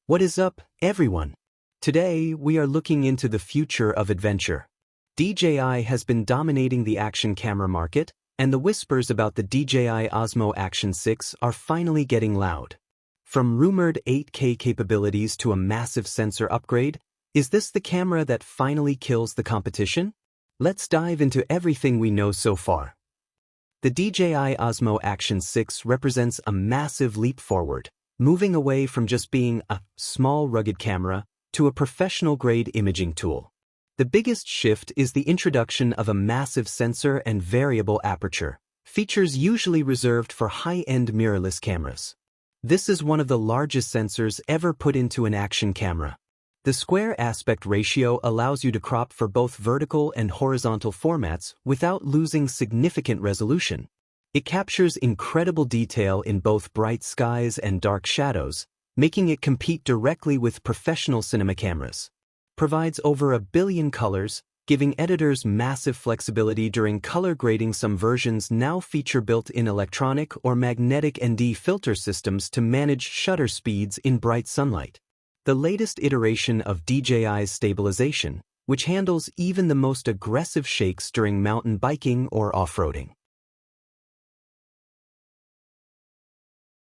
What is up, everyone? Today, we are looking into the future of adventure. DJI has been dominating the action camera market, and the whispers about the DJI Osmo Action 6 are finally getting loud. From rumored 8K capabilities to a massive sensor upgrade, is this the camera that finally kills the competition? Let's dive into everything we know so far. The DJI Osmo Action 6 represents a massive leap forward, moving away from just being a small rugged camera to a professional-grade imaging tool. The biggest shift is the introduction of a massive sensor and variable aperture, features usually reserved for high-end mirrorless cameras. This is one of the largest sensors ever put into an action camera. The square aspect ratio allows you to crop for both vertical and horizontal formats without losing significant resolution. It captures incredible detail in both bright skies and dark shadows, making it compete directly with professional cinema cameras. Provides over 1 billion colors, giving editors massive flexibility during color grading. Some versions now feature built-in electronic or magnetic ND filter systems to manage shutter speeds in bright sunlight. The latest iteration of DJI's stabilization, which handles even the most aggressive shakes during mountain biking or off-roading.